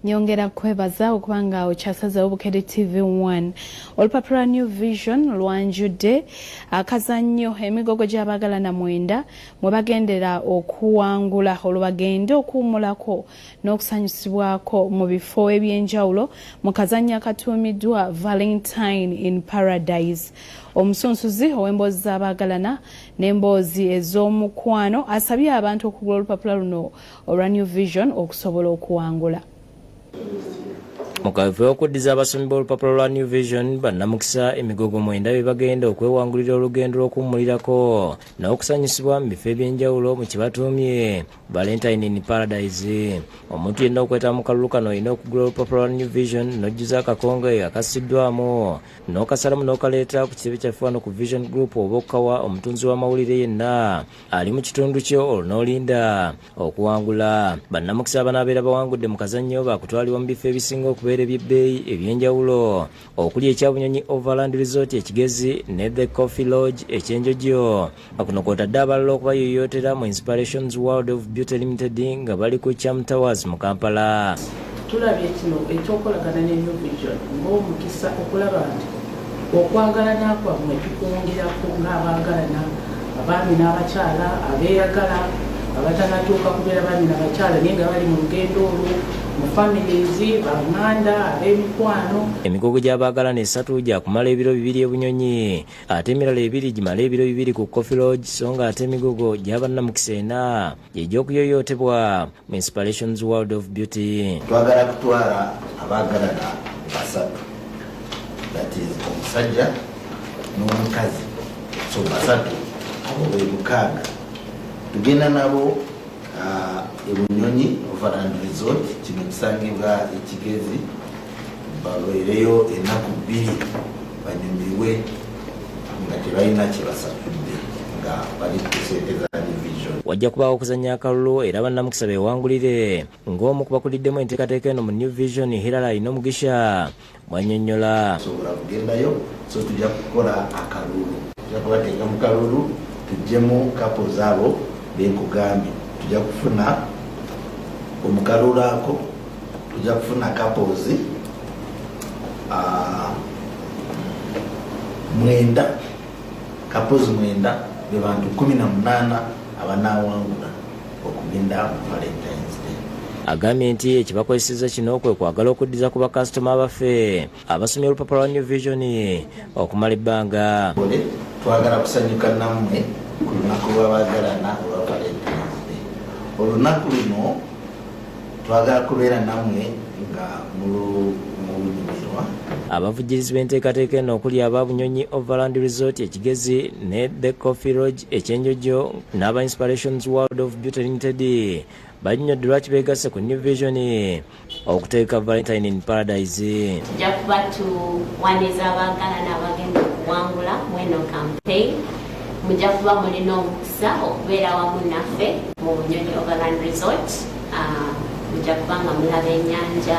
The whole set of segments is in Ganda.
Nyongera kwebaza okubanga okyasaza Obukede TV1 Olupapula New Vision lwanjudde akazannyo emigogo gy'abagalana 9 mwe bagendera okuwangula olubagende okuwumulako n'okusanyusibwako mu bifo ebyenjawulo mu kazannyo akatuumiddwa Valentine in Paradise. Omusunsuzi ow'emboozi z'abagalana n'emboozi ez'omukwano asabye abantu okugula olupapula luno olwa New Vision okusobola okuwangula. Mukafe okuddiza abasomi b'olupapula lwa New Vision bannamukisa emigogo 9 bye bagenda okwewangulira olugendo lw'okuwummulirako n'okusanyusibwa mu bifo ebyenjawulo mu kibatuumye Valentine in Paradise. Omuntu yenna okweta mu kalulu kano olina okugula olupapula lwa New Vision n'ojjuza akakonge akasiddwamu n'okasalamu n'okaleeta ku kitebe kyaffe wano ku Vision Group oba okukawa omutunzi w'amawulire yenna ali mu kitundu kyo olunoolinda okuwangula. Bannamukisa abanaabeera bawangudde mu kazannyo baakutwalibwa mu bifo ebisinga okubeera ebyebbeeyi ebyenjawulo okuli ekyabunyonyi Overland Resort ekigezi ne The Coffee Lodge ekyenjogyo. Kuno kwotadde abalala okubayoyootera mu Inspirations World of Beauty Limited nga bali ku Cham Towers mu Kampala. Tulabye kino ekyokolagana ne New Vision ng'omukisa okulaba nti okwagalana kwammwe tukwongerako ng'abaagalana abaami n'abakyala abeeyagala abatanatuuka kubeera baami n'abakyala naye nga bali mu lugendo olwo mu families banganda ab'emikwano. Emigogo gy'abaagalana 3 gyakumala ebiro 2 ebunyonyi ate emirala 2 gimala ebiro 2 ku Coffee Lodge so nga ate emigogo gy'abannamukisa 4 gy'egyokuyoyootebwa mu Inspirations World of Beauty. Twagala kutwala abaagalana 3, that is omusajja n'omukazi, so 3 abo be 6 tugenda nabo ebunyonyi Overland Resort kino kisangibwa ekigezi babeereyo ennaku 2 banyumirwe nga tebalina kye basatudde nga bali kuseeteza New Vision. Wajja kubaawo okuzannya akalulu era bannamukisa beewangulire ng'omu kubakuliddemu enteekateeka eno mu New Vision Hilala alina omugisha bw'annyonnyola. Sobola kugendayo so tujja kukola akalulu, tujja kubateeka mu kalulu tujjemu kapo zaabo benkugambye tujja kufuna omukalulu ako tujja kufuna kapozi 9 kapozi 9 be bantu 18 abanaawangula okugenda mu Valentine's Day. Agambye nti ekibakozeseza kino kwe kwagala okuddiza ku bakasitoma abaffe abasomye olupapula lwa New Vision okumala ebbanga. Twagala kusanyuka nammwe ku lunaku lw'abaagalana olwa Valentine's Day. Olunaku luno twagala kubeera nammwe nga mulunyumirwa. Abavujjirizi b'enteekateeka eno okuli abaabunyonyi Overland Resort ekigezi ne The Coffee Lodge ekyenjogyo n'aba Inspirations World of Beauty Limited bannyonnyoddwa lwaki beegasse ku New Vision okuteeka Valentine in Paradise. Tujja kuba tuwaniriza abaagalana abagenda okuwangula mweno campaign. Mujja kuba mulina omukisa okubeera wamu naffe mu Bunyonyi Overland Resort. Mujja kuba nga mulaba ennyanja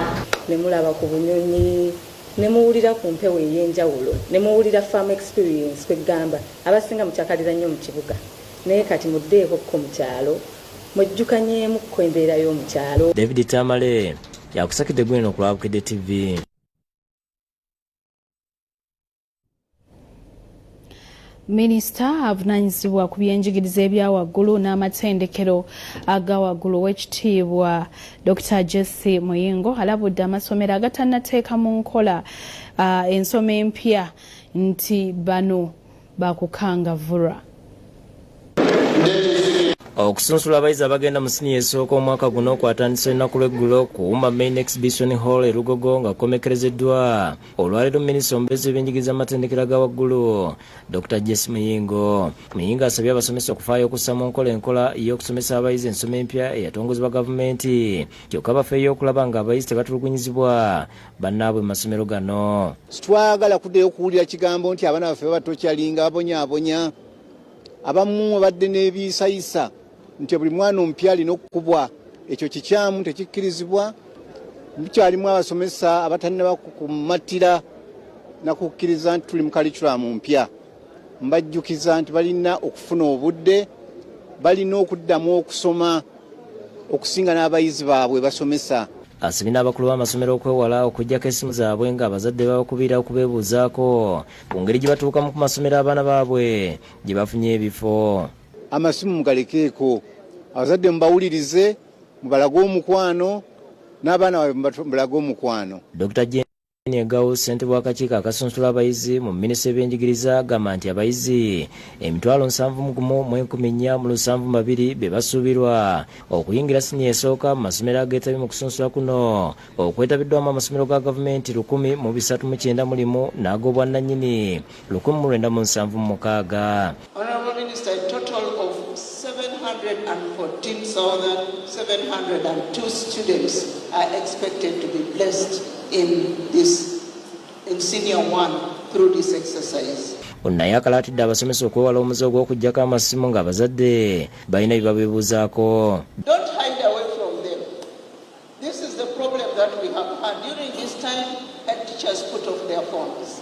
ne mulaba ku bunyonyi ne muwulira ku mpewo ey'enjawulo ne muwulira farm experience kwegamba abasinga mukyakalira nnyo mu kibuga naye kati muddeekokko mu kyalo mwejjukanyeemu ku embeera y'omu kyalo. David Tamale yakusakidde gweno ku Obukede TV. Minisita avunaanyizibwa ku byenjigiriza ebya waggulu n'amatendekero aga waggulu w'ekitiibwa Dr. Jesse Muyingo alabudde amasomero agatannateeka mu nkola ensoma empya nti bano bakukangavvulwa. Okusunsula abayizi abagenda mu siniya esooka omwaka guno kwatandisa ennaku lw'eggulo ku Umma Main Exhibition Hall e Lugogo nga kukomekerezeddwa olwaleero minisita omubeezi w'ebyenjigiriza amatendekero aga waggulu Dr. Jesse Muyingo. Muyingo asabye abasomesa okufaayo okussa mu enkola y'okusomesa abayizi ensoma empya eyatongozebwa gavumenti kyokka bafeeyo okulaba nga abayizi tebatulugunyizibwa bannaabwe mu masomero gano. Twagala kuddayo okuwulira kigambo nti abaana baffe babatokyalinga babonyaabonya abamu badde n'ebiisayisa nti buli mwana omupya alina okukubwa. Ekyo kikyamu tekikkirizibwa. Mukyalimu abasomesa abatannaba kumatira nakukkiriza nti tuli mu kalikulamu mpya. Mbajjukiza nti balina okufuna obudde, balina okuddamu okusoma okusinga n'abayizi baabwe basomesa. asabye n'abakulu b'amasomero okwewala okuggyako essimu zaabwe ng'abazadde babakubira okubeebuuzaako ku ngeri gye batuukamu ku masomero abaana baabwe gye bafunye ebifo. Amasimu mugalekeeko, abazadde mubawulirize, mubalage omukwano n'abaana mubalage omukwano. Dr. Egawo ssentebe w'akakiiko akasunsula abayizi mu minisitule y'ebyenjigiriza agamba nti abayizi 7,142 be basuubirwa okuyingira siniya esooka mu masomero ageetabye mu kusunsula kuno okwetabiddwamu amasomero ga gavumenti 1,390 mulimu n'ag'obwannannyini 1,976. Honourable Minister, a total of 714,702 students are expected to be blessed in senior 1 through this exercise. Naye akalaatidde abasomesa okwewala omuze ogw'okuggyako amasimu ng'abazadde balina bye babeebuuzaako. Don't hide away from them. This is the problem that we have had during this time. Head teachers put off their phones.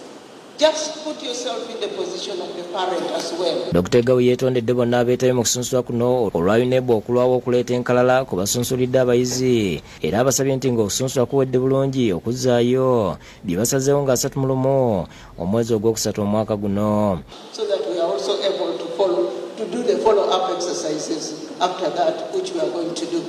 Just put yourself in the position of the parent as well. Dr. Egawo yeetondedde bonna abeetabye mu kusunsula kuno olwa UNEB okulwawo okuleeta enkalala ku basunsulidde abayizi era abasabye nti ng'okusunsula kuwedde bulungi okuzzaayo bye basazeewo nga 31 omwezi ogwokusatu omwaka guno. So that we are also able to do the follow-up exercises after that, which we are going to do.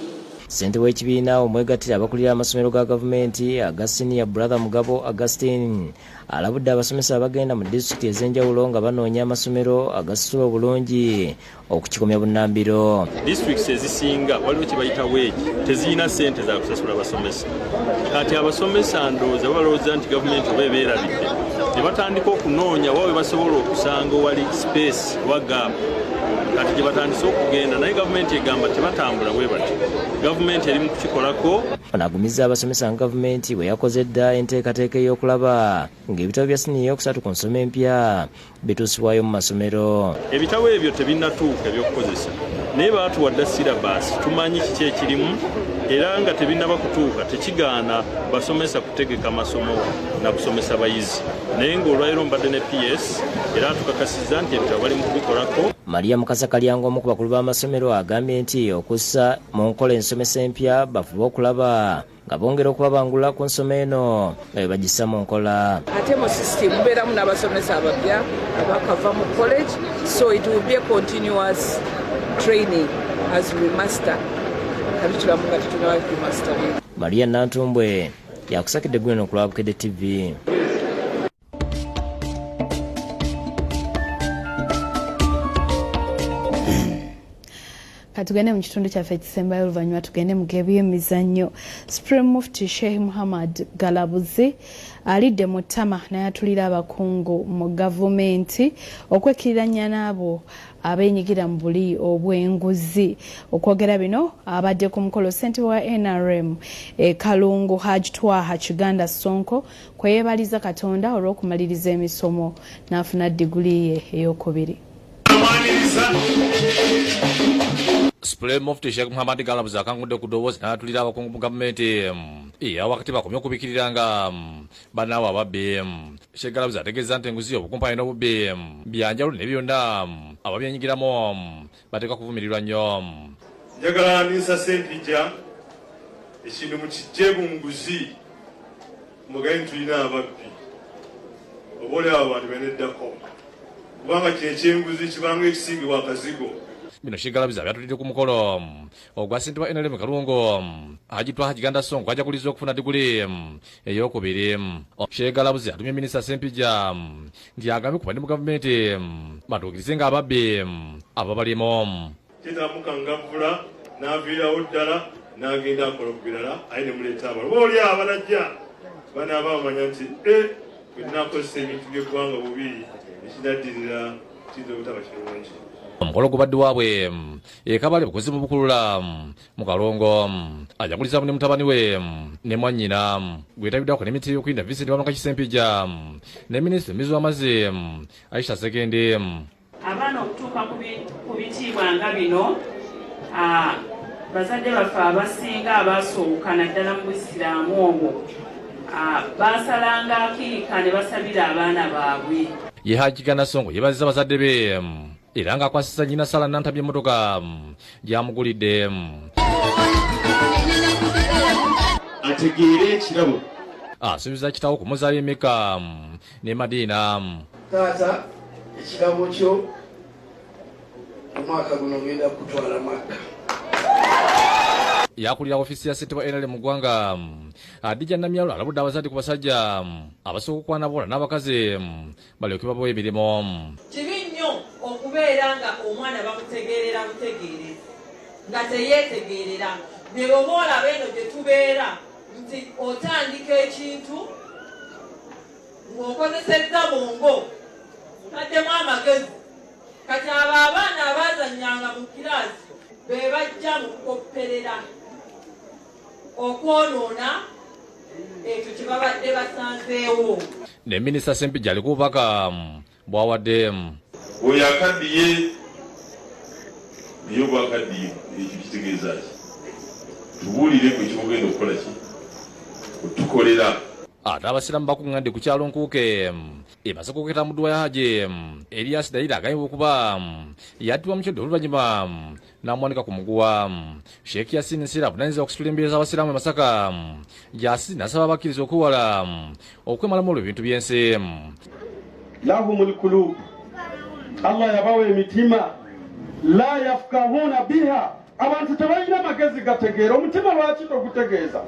Ssentebe w'ekibiina omwegattira abakulira amasomero ga gavumenti aga siniya Brother Mugabo Augustine alabudde abasomesa abagenda mu disitulikiti ez'enjawulo nga banoonya amasomero agasitula obulungi okukikomya bunnambiro. Disitulikiti ezisinga waliwo kye bayita weegi tezirina ssente za kusasula abasomesa. Kati abasomesa ndowooza balowooza nti gavumenti oba ebeerabidde ne batandika okunoonya wa we basobola okusanga owali space oba gaapu. Kati gye batandise okugenda naye gavumenti egamba tebatambula bwe batyo. Gavumenti eri mu kukikolako. Anagumizza abasomesa nga gavumenti bwe yakoze dda enteekateeka ey'okulaba ng'ebitabo bya siniya eyokusatu ku nsoma empya bituusibwayo mu masomero. Ebitabo ebyo tebinnatuuka ebyokukozesa naye baatuwadde sirabaasi tumanyi kiki ekirimu era nga tebinnaba kutuuka tekigaana basomesa kutegeka masomo na kusomesa bayizi naye ng'olwaliro mbadde ne PS era tukakasizza nti ebitabo bali mu kubikolako. Maria Mukasa Kalyango omu ku bakulu b'amasomero agambye nti okussa mu nkola ensomesa empya bafube okulaba nga bongera okubabangula ku nsoma eno nga bagissa mu nkola. Ate mu system mubeeramu n'abasomesa abapya abakava mu college, so it will be a continuous training as we master curriculum nga tutunaba ku master. Maria Nantumbwe yakusakidde gweno ku Lwabukedde TV. Katugende mu kitundu kyaffe ekisembayo oluvannyuma tugende mu by'emizannyo. Supreme Mufti Sheikh Muhammad Galabuzi alidde mu ttama n'ayatulira abakungu mu gavumenti okwekkiriranya n'abo abeenyigira mu buli obw'enguzi. Okwogera bino abadde ku mukolo ssentebe wa NRM Kalungu Hajj Twaha Kiganda Sonko kwe yeebaliza Katonda olw'okumaliriza emisomo n'afuna diguli ye ey'okubiri. Supreme Mufti Sheikh Muhammad Galabuzi akangudde ku ddoboozi n'atulira abakungu mu gavumenti wakati bakomye okubikiriranga banaawe ababbi. Sheikh Galabuzi ategeeza nti enguzi obukumpanya n'obubbi byanjawulo ne byonna ababyenyigiramu bateeka kuvumirirwa nnyo. Njagala nisa sempija ekintu mukijje mu nguzi mugaye tulina ababbi oba oli abo bantu beneddako kubanga kino ekyenguzi kibanga ekisingibwa akazigo. Bino Sheikh Galabuzi abyatulidde ku mukolo ogwa ssentebe wa NRM Kalungu Hajj Twaha Kiganda Sonko ajja kuliza okufuna diguli ey'okubiri. Sheikh Galabuzi atumye minisita Ssempijja nti agambye ku bali mu gavumenti batuukirize nga ababbi ababalimu. Kitamukangavvula n'aviirawo ddala n'agenda akola ku birala aye ne muleeta abalo oba oli abanajja banaaba bamanya nti bwe nnakozesa ebintu by'eggwanga bubi ekinaddirira kiyinza obutaba kirungi. Omukolo gubadde waabwe Kabale bukozi mu Bukulula mu Kalongo ajaguliza ne mutabani we ne mwannyina gwetabiddwako n'emiti y'okuyinda Vincent Wamaka Kisempijja ne minisita emizi w'amazzi Aisha Sekende. Abaana okutuuka ku bitiibwa nga bino bazadde baffe abasinga abaasowuka naddala mu Busiraamu obwo baasalanga akiika ne basabira abaana baabwe. Ye Hajji Kiganda Sonko yeebazizza bazadde be era ng'akwasisa nnyina Sala Nantabye emmotoka gy'amugulidde. Ate bategeere ekirabo. Asuubiza kitaawo kumuzaala Emeka ne Madiina. Taata ekirabo kyo omwaka guno ngenda kutwala Makka. Yakulira ofisi ya ssentebe wa NRM mu ggwanga Adija Namyalo alabudde abazadde ku basajja abasobola okukwana bola n'abakazi balyoke babawe emirimu. Kibi nnyo okubeera nga omwana bamutegeerera butegeereza nga teyeetegeerera ne bw'oba beno gye tubeera nti otandika ekintu ng'okozesezza bongo taddemu amagezi kati abo abaana abaazannyanga mu kiraasi be bajja mu kukopperera okwonoona ekyo kye babadde basanzeewo. Ne Minisita Ssempijja ali ku bubaka bw'awadde. Oyo akaddiye niyo bwakaddiye ekyo kitegeeza ki tubuulire ku ekimugenda okukola ki otukolera. Ate abasiraamu bakuŋŋaanidde ku kyalo Nkuuke emaze kwokera muddu wa Haji Elias Daira agambibwa okuba yattibwa mu kyodo oluvannyuma n'amuwanika ku muguwa. Sheikh Yasin Nsira avunaanyizibwa okusitula embeera z'abasiraamu e Masaka gy'asisi n'asaba abakkiriza okuwala okwemalamu olw'ebintu by'ensi. Lahumul qulub, Allah yabawa emitima la yafkahuna biha, abantu tebalina magezi gategeera. Omutima lwaki togutegeeza?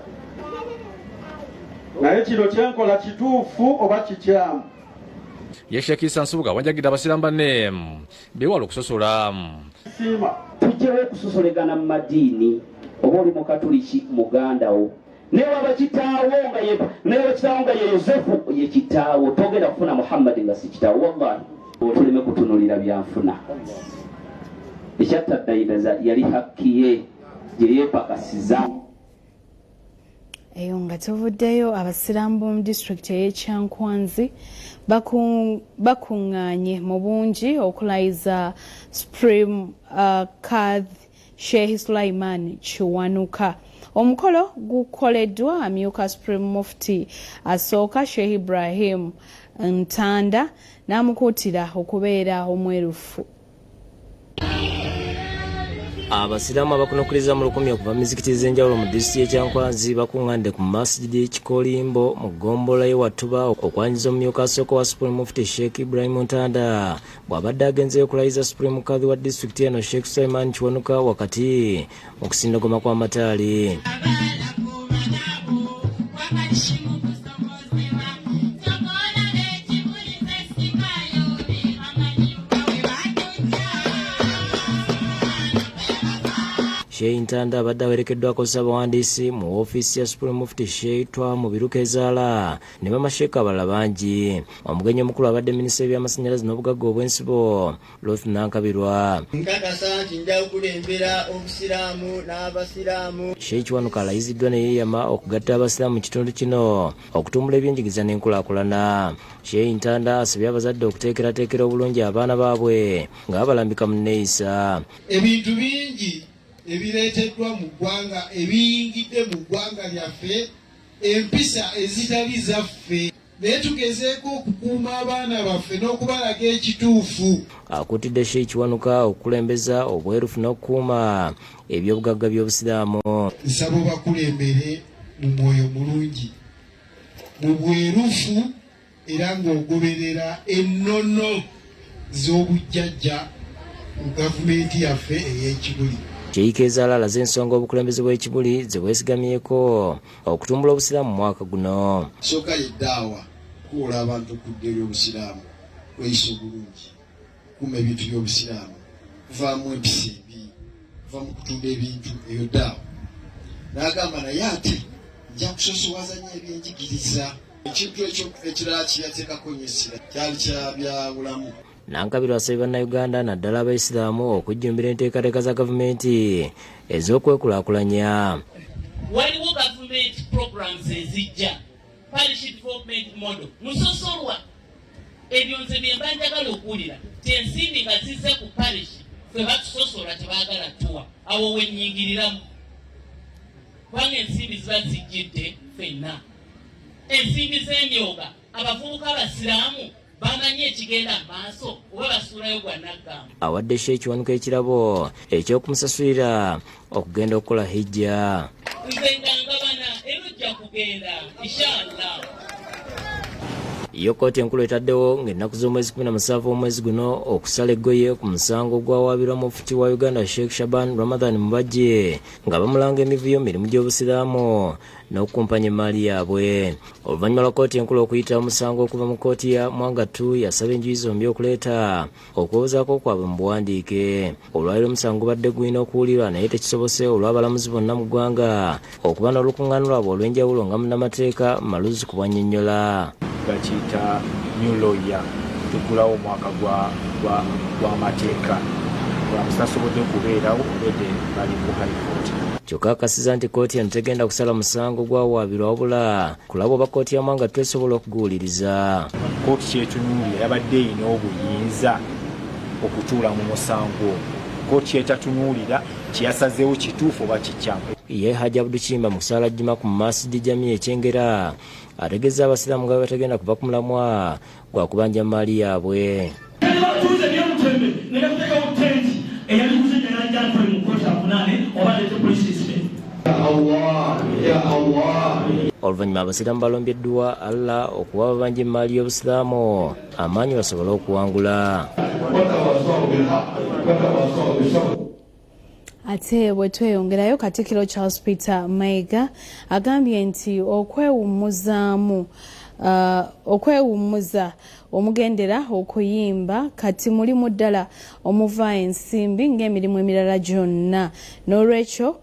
Naye kino kyenkola kituufu oba kikyamu? Ye Sheikh Issa Nsubuga wanjagidde abasiraamu banne beewala okusosola. Tujjewo okusosolegana mu madiini, oba oli mukatuliki muganda wo newaba kitaawo nga ye Yosefu ye kitaawo, togenda kufuna Muhammadi nga si kitaawo. Wallahi tuleme kutunulira byanfuna. Ekyattaddayibaza yali hakki ye gye yeepakasiza. Eyo nga tuvuddeyo abasiraamu b'omu disitulikiti ey'Ekyankwanzi bakuŋŋaanye mu bungi okulayiza Supreme Kadhi Sheikh Sulaiman Kiwanuka. Omukolo gukoleddwa amyuka Supreme Mufti asooka Sheikh Ibrahim Ntanda n'amukuutira okubeera omwerufu. Abasiraamu abakunukkiriza mu lukumi okuva mu mizikiti ez'enjawulo mu disitulikiti y'Ekyankwanzi bakuŋŋaanidde ku masjidi Kikolimbo mu ggombolola y'Ewattuba okwanyiza omumyuka asooka wa Supreme Mufti Sheikh Ibrahim Ntanda bw'abadde agenzeyo okulayiza Supreme Kadhi wa disitulikiti eno Sheikh Sulaiman Kiwanuka wakati mu kusindogoma kw'amataali. Sheikh Ntanda abadde awerekeddwako ssaabawandiisi mu ofiisi ya Supreme Mufti Sheikh Twa mu biruka ezaala ne bamasheeka abalala bangi. Omugenyi omukulu abadde minisita w'ebyamasannyalaze n'obugagga obw'ensibo Ruth Nankabirwa. Nkakasa nti nja okulembera obusiraamu n'abasiraamu. Sheikh Kiwanuka alayiziddwa ne yeeyama okugatta abasiraamu mu kitundu kino okutumbula ebyenjigiriza n'enkulaakulana. Sheikh Ntanda asabye abazadde okuteekerateekera obulungi abaana baabwe nga babalambika mu nneeyisa. Ebintu bingi ebireeteddwa mu ggwanga ebiyingidde mu ggwanga lyaffe, empisa ezitali zaffe, naye tugezeeko okukuuma abaana baffe n'okubalaga ekituufu. Akuutidde Sheikh Kiwanuka okukulembeza obwerufu n'okukuuma eby'obugagga by'obusiraamu. Nsaba bakulembere mu mwoyo mulungi, mu bwerufu era ng'ogoberera ennono z'obujjajja mu gavumenti yaffe ey'ekibuli. Sheikh ezaala alaze ensonga obukulembeze bw'ekibuli ze bwesigamyeko okutumbula obusiraamu mu mwaka guno. Sooka yeddaawa kuwola abantu ku ddyo ly'obusiraamu, kweyisa obulungi, kuuma ebintu by'obusiraamu, kuvaamu empisa embi, kuva mu kutunda ebintu, eyo ddaawa. N'agamba naye ate nja kusosowaza nnyo ebyenjigiriza. Ekintu ekyo ekirala kyeyateekako nnyo essira kyali kya byabulamu. Nankabirwa asabye bannayuganda naddala abaisiraamu okujjumbira enteekateeka za gavumenti ez'okwekulaakulanya. Waliwo gavumenti programs ezijja parish development model musosolwa ebyo nze bye mba njagala okuwulira tensimbi nga zizze ku parish ffe batusosola tebaagala tuwa awo wennyingiriramu kubanga ensimbi ziba zijjidde ffenna. Ensimbi z'emyoga abavubuka abasiraamu bamanyi ekigenda maaso oba basuulayo gwa naggamba. Awadde Sheikh Kiwanuka ekirabo eky'okumusasulira okugenda okukola hijja. Nze nga ngabana era ojja kugenda inshallah. Iyo kkooti enkulu etaddewo ng'ennaku z'omwezi 17 omwezi guno okusala eggoye ku musango gwawabirwa mufuti wa Uganda Sheikh Shaban Ramadhan Mubajje nga bamulanga emivuyo mirimu gy'obusiraamu n'okukumpanya emaali yaabwe. Oluvannyuma lwa kkooti enkulu okuyita omusango okuva mu kkooti ya Mwangatu yasaba enjuyi zombi okuleeta okwewozaako kwabwe mu buwandiike. Olwaliro omusango gubadde gulina okuwulirwa naye tekisobose olw'abalamuzi bonna mu ggwanga okuba n'olukuŋŋaana lwabwe olw'enjawulo nga munnamateeka Maluzi ku bwannyonnyola. Bakiyita new lawyer tugulawo omwaka gw'amateeka bwamusasobodde okubeerawo obedde bali ku high court. Kyokka akasiza nti kkooti eno tegenda kusala musango gwawaabirwa wabula kulaba oba kkooti ya Mwangatu esobola okuguwuliriza. Kkooti kyetunuulira yabadde erina obuyinza okutuula mu musango. Kkooti etatunuulira kyeyasazeewo kituufu oba kikyamu. Ye Hajji Abdul Kimba mu kusaala Jjuma ku Masjidi Jamii ekyengera ategeeza abasiraamu nga batagenda kuva ku mulamwa gwa kubanja maali yaabwe. Oluvannyuma abasiraamu balombeddwa Allah okuwa ababanja emaali y'obusiraamu amaanyi basobole okuwangula. Ate bwe tweyongerayo Katikkiro Charles Peter Mayiga agambye nti okwewummuza omugendera okuyimba kati mulimu ddala omuva ensimbi ng'emirimu emirala gyonna n'olwekyo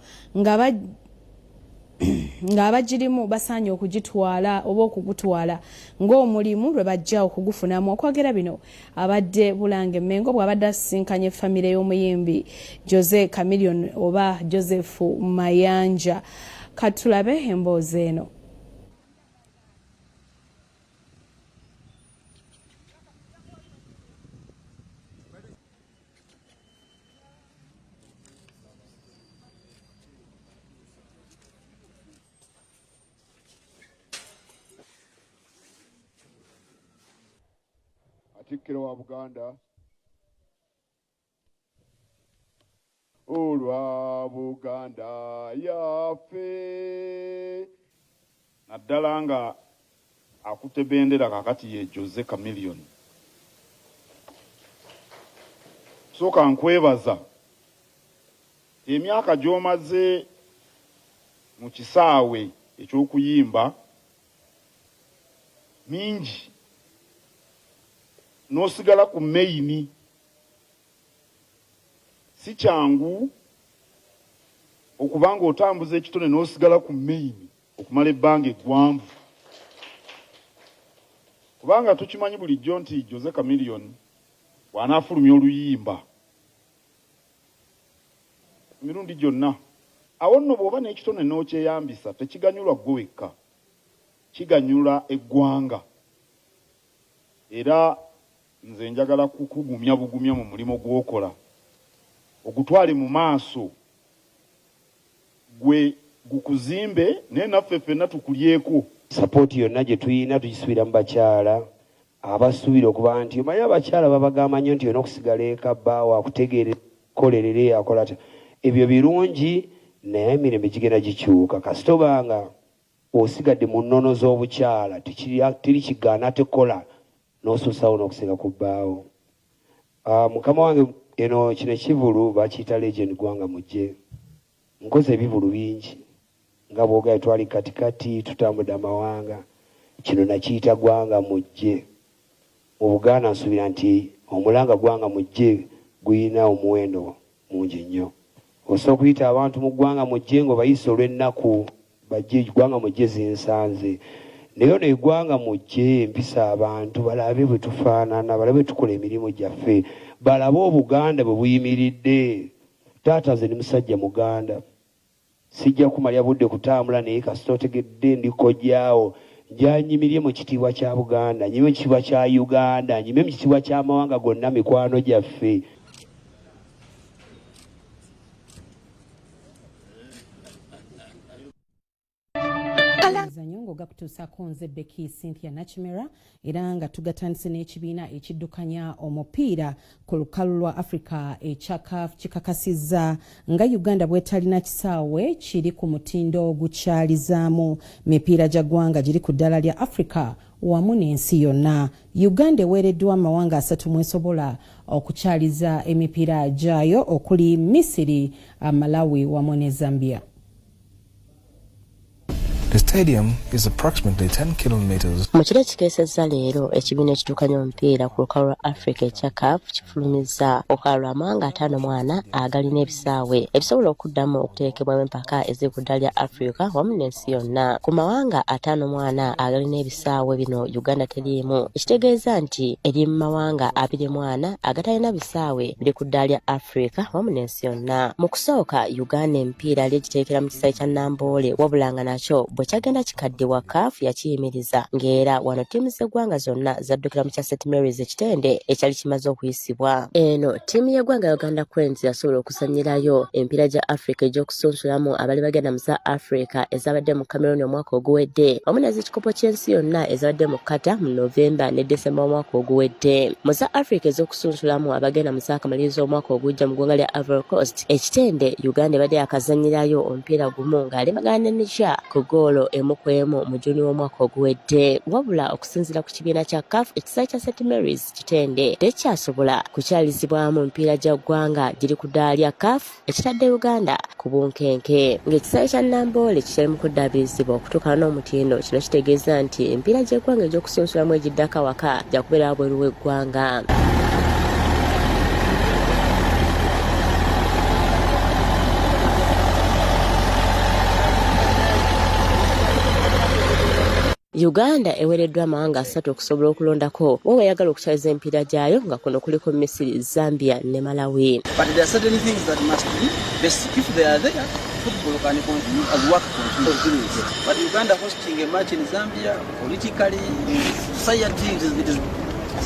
ng'abagirimu basaanye okugitwala oba okugutwala ng'omulimu lwe bajja okugufunamu. Okwogera bino abadde Bulange Mengo bw'abadde asisinkanye famire y'omuyimbi Jose Chameleon oba Joseph Mayanja. Katulabe emboozi eno. Katikkiro wa Buganda olwa Buganda yaffe naddala nga akutte bendera kakati ye Jose Chameleon. Sooka nkwebaza emyaka gy'omaze mu kisaawe eky'okuyimba mingi n'osigala ku meyini. Si kyangu okubanga otambuza ekitone n'osigala ku meyini okumala ebbanga eggwanvu, kubanga tukimanyi bulijjo nti Jose Chameleon bw'anaafulumya oluyimba emirundi gyonna, awo nno bw'oba n'ekitone n'okyeyambisa tekiganyulwa ggwe wekka, kiganyula eggwanga. Era nze njagala kukugumya bugumya mu mulimu gw'okola, ogutwale mu maaso, gwe gukuzimbe naye naffe ffenna tukulyeko. Sapooti yonna gye tuyina tugisubira mu bakyala abasuubira okuba nti omanyi abakyala babagamba nnyo nti olina okusigala eka bbaawo akutegeere kolerere akola ta. Ebyo birungi naye emirembe gigenda gikyuka. Kasita obanga osigadde mu nnono z'obukyala teri kigaana tekola n'osuusawo n'okusinga ku bbaawo. Mukama wange eno kino ekivulu bakiyita Legend Gwanga Mujje. Nkoze ebivulu bingi nga bw'ogaya twali katikati tutambudde amawanga, kino nakiyita Gwanga Mujje. Mu Buganda nsuubira nti omulanga Gwanga Mujje guyina omuwendo mungi nnyo. Osobola okuyita abantu mu Gwanga Mujje ng'obayisa olw'ennaku bajje Gwanga Mujje zinsanze. Naye ono eggwanga mujje mpisa abantu balabe bwe tufaanana, balabe tukola emirimu gyaffe, balabe Obuganda bwe buyimiridde. Taata nze ni musajja Muganda, sijja kumalya budde kutambula naye kasita otegedde ndikojjaawo njanyimirye mu kitiibwa kya Buganda, nyime mu kitiibwa kya Uganda, nyime mu kitiibwa ky'amawanga gonna mikwano gyaffe. emizannyo ng'ogakutuusaako nze Becky Cynthia Nakimera era nga tugatandise n'ekibiina ekiddukanya omupiira ku lukalu lwa Africa ekya CAF kikakasizza nga Uganda bwetalina kisaawe kiri ku mutindo ogukyalizaamu mipiira gya ggwanga giri ku ddala lya Africa wamu n'ensi yonna. Uganda eweereddwa amawanga 3 mwesobola okukyaliza emipiira gyayo okuli Misiri, Malawi wamu ne Zambia. The stadium is approximately 10 kilometers. Mu kiro kikeesezza leero ekibiina ekidukanya omupiira ku lukalu lwa Africa ekya CAF kifulumizza okalu amawanga 54 agalina ebisaawe ebisobola okuddamu okuteekebwamu empaka eziri ku ddala lya Africa wamu n'ensi yonna. Ku mawanga 54 agalina ebisaawe bino Uganda teriimu, ekitegeeza nti eri mu mawanga 24 agatalina bisaawe biri ku ddala lya Africa wamu n'ensi yonna. Mu kusooka Uganda emipiira yali egiteekera mu kisaawe kya Namboole wabulanga nakyo kyagenda kikaddiwa CAF yakiyimiriza ng'era wano ttiimu z'eggwanga zonna zaddukira mu kya St Mary's ekitende ekyali kimaze okuyisibwa. Eno ttiimu y'eggwanga ya Uganda Cranes yasobola okusanyirayo empiira gya Africa egy'okusunsulamu abali bagenda mu za Africa ezabadde mu Cameroon omwaka oguwedde wamu n'ez'ekikopo ky'ensi yonna ezabadde mu Qatar mu Novemba ne December omwaka oguwedde. Mu za Africa ez'okusunsulamu abagenda mu za kamalirizo omwaka ogujja mu ggwanga lya Ivory Coast ekitende Uganda ebadde yakazanyirayo omupiira gumu ng'alemagana ne Niger ku goolo emu ku emu mu Juni w'omwaka oguwedde. Wabula okusinziira ku kibiina kya CAF ekisaawe kya St Mary's kitende tekyasobola kukyalizibwamu mpiira gya ggwanga giri ku ddala lya CAF ekitadde Uganda ku bunkenke. Ng'ekisaawe kya Namboole kikyali mu kuddaabirizibwa okutuukana n'omutindo, kino kitegeeza nti empiira gy'eggwanga egy'okusunsulamu egiddako awaka jakubeera wabweru w'eggwanga. Uganda eweereddwa amawanga 3 okusobola okulondako wowe yagala okukyaliza empiira gyayo nga kuno kuliko Misiri, Zambia ne Malawi. But there are certain things that must be basic. If they are there, football can continue as work continues. But Uganda hosting a match in Zambia, politically, society, it is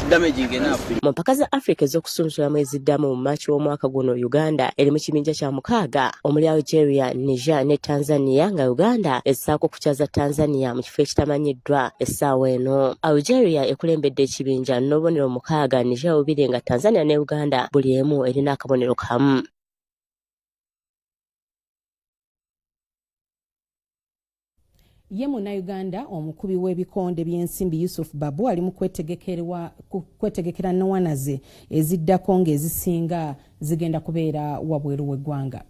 damaging enough. Mu mpaka za Africa ez'okusunsulamu eziddamu mu Maachi w'omwaka guno Uganda eri mu kibinja kya 6 omuli Algeria, Niger ne Tanzania nga Uganda esaako kukyaza Tanzania mu kifo ekitamanyiddwa essaawa eno. Algeria ekulembedde ekibinja n'obubonero 6, Niger 2 nga Tanzania ne Uganda buli emu erina akabonero kamu. Ye Munnayuganda omukubi w'ebikonde by'ensimbi Yusuf Babu ali mu kwetegekera nnowanaze eziddako ng'ezisinga zigenda kubeera wabweru w'eggwanga.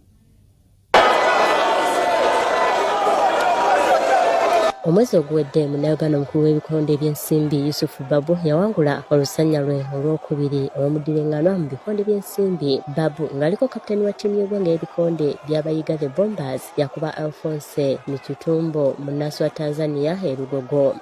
Omwezi oguwedde Munnayuganda omukulu w'ebikonde by'ensimbi Yusuf Babu yawangula olusanya lwe olwokubiri olw'omudirenganwa mu bikonde by'ensimbi. Babu ng'aliko kapitaani wa ttiimu y'eggwanga y'ebikonde by'abayiga The Bombers yakuba Alphonse Michutumbo munnansi wa Tanzania erugogo.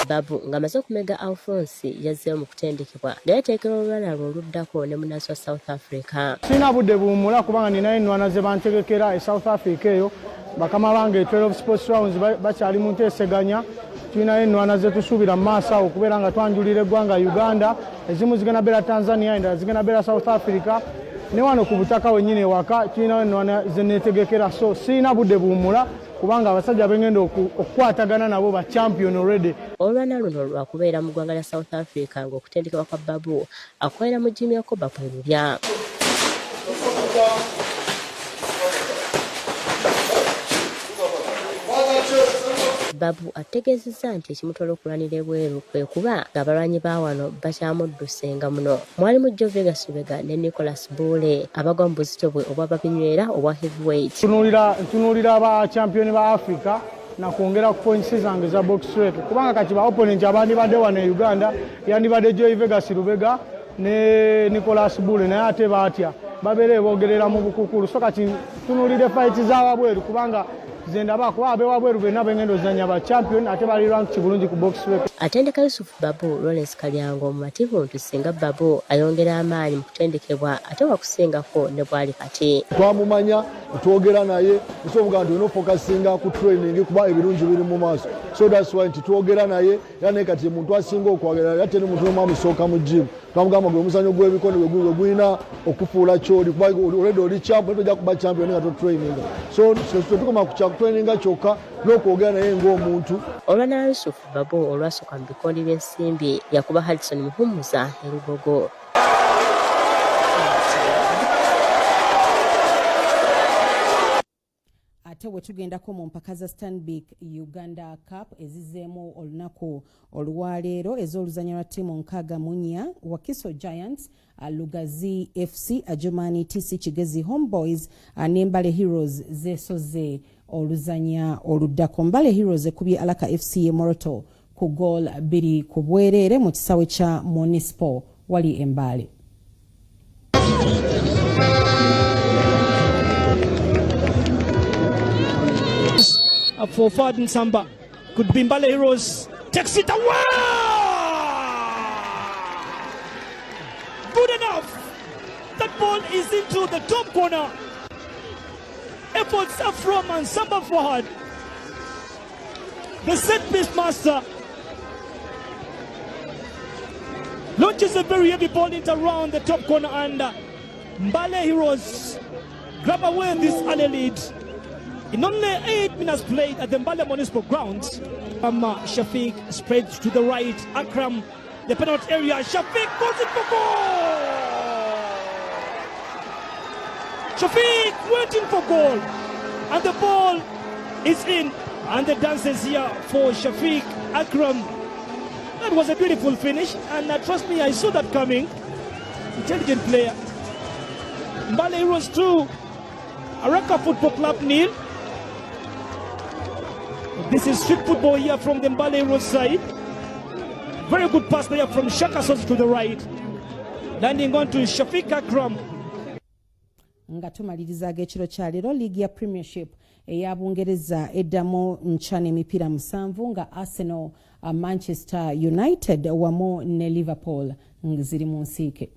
Babu ng'amaze okumega Alphonse yazzeeyo mu kutendekebwa naye yateekera olulala lwe oluddako ne munnansi wa South Africa. Sina budde buwummula kubanga nina ennwana ze bantegekera e South Africa eyo. Bakama bange 12 sports rounds bakyali mu nteeseganya. Tulina ennwana ze tusuubira mu maaso awo okubeera nga twanjulira eggwanga Uganda. Ezimu zigenda beera Tanzania, endala zigenda beera South Africa. Ne wano ku butaka wennyini ewaka tulina ennwana ze neetegekera. So sina budde buwummula kubanga abasajja bengenda okukwatagana nabo ba champion already. Olwana luno lwakubeera mu ggwanga lya South Africa ng'okutendekebwa kwa Babu akolera mu jjimu ya Koba Kwerulya. Babu ategeezezza nti ekimutwala okulwanira ebweru kwe kuba ng'abalwanyi ba wano bakyamuddusenga muno. Mwalimu Joe Vegas Lubega ne Nicholas Bule abagwa mu buzito bwe obw'abapimyera obwa heavyweight. Tunuulira aba champion ba Africa na kwongera ku points zange za box rate kubanga kati ba opponent abandibadde wano e Uganda yandibadde Joe Vegas Lubega ne Nicholas Bule naye ate baatya babeere boogerera mu bukukulu. So kati tunuulire fight z'awabweru kubanga zenda bakuba abe wabweru bena bengendo zanya ba champion ate bali rank kibulungi ku box rate. Atendeka Yusufu Babu Lawrence Kalyango omumativu nti singa Babu ayongera amaanyi mu kutendekebwa ate wakusingako ne bwali kati. Twamumanya twogera naye nsobola nti onofokasinga ku training kuba ebirungi biri mu maaso. So that's why twogera naye yane kati muntu asinga okwagala yate ne muntu omusooka mu jibu. Twamugamba gwe omuzannyo gw'ebikono bwe gulina okufuula kyoli kuba already oli champion tojja kuba champion nga to training. So tukoma ku training kyokka n'okwogera naye ng'omuntu. Olwana Yusufu Babu olwasooka mu bikondi by'ensimbi yakuba Harrison Muhumuza erugogo. Ate wetugendako mu mpaka za Stanbic Uganda Cup ezizeemu olunaku olwaleero ez'oluzannya lwa ttiimu nkaaga Munya, Wakiso Giants, Lugazi FC, Ajumani TC Kigezi Homeboys ne Mbale Heroes zeesoze oluzannya oluddako. Mbale Heroes ekubye Alaka FC e Moroto ku goal 2 ku bwereere mu kisaawe kya Municipal wali Embale. For Fadden Samba, could be Mbale Heroes, takes it away! Good enough! That ball is into the top corner. Efforts are from and Samba forward. The set piece master launches a very heavy ball into around the top corner and Mbale Heroes grab away this early lead. In only 8 minutes played at the Mbale Municipal Grounds, Shafiq spread to the right. Akram, the penalty area. Shafiq goes in for goal! Shafiq went in for goal. And the ball is in. And the dances here for Shafiq Akram. That was a beautiful finish. And trust me, I saw that coming. Intelligent player. Mbale Heroes 2. Araka Football Club 0. This is street football here from the Mbale Heroes side. Very good pass there from Shaka Sos to the right. Landing on to Shafiq Akram. Nga tumaliriza ekiro kya leero liigi ya Premiership eya Bungereza eddamu nchana emipiira 7 nga Arsenal, Manchester United wamu ne Liverpool ziri mu nsiike.